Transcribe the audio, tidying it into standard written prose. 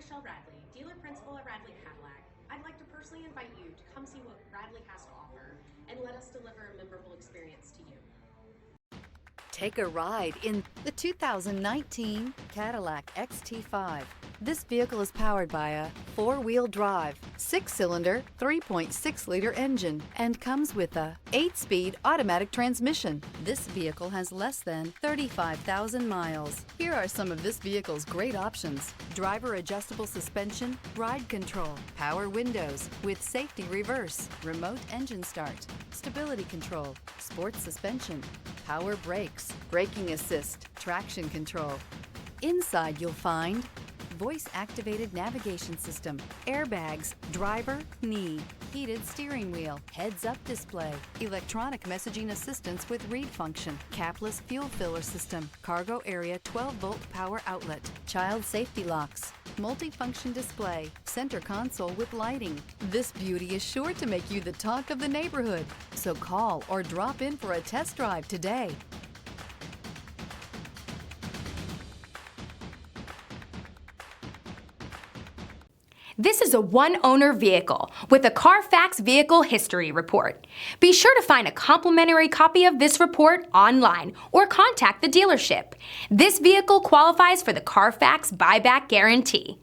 Michelle Radley, dealer principal at Radley Cadillac. I'd like to personally invite you to come see what Radley has to offer and let us deliver a memorable experience to you. Take a ride in the 2019 Cadillac XT5. This vehicle is powered by a four-wheel drive, six-cylinder, 3.6-liter engine and comes with a 8-speed automatic transmission. This vehicle has less than 35,000 miles. Here are some of this vehicle's great options: driver adjustable suspension, ride control, power windows with safety reverse, remote engine start, stability control, sports suspension, power brakes, braking assist, traction control. Inside you'll find voice-activated navigation system, airbags, driver, knee, heated steering wheel, heads-up display, electronic messaging assistance with read function, capless fuel filler system, cargo area 12-volt power outlet, child safety locks, multifunction display, center console with lighting. This beauty is sure to make you the talk of the neighborhood. So call or drop in for a test drive today. This is a one-owner vehicle with a Carfax Vehicle History Report. Be sure to find a complimentary copy of this report online or contact the dealership. This vehicle qualifies for the Carfax Buyback Guarantee.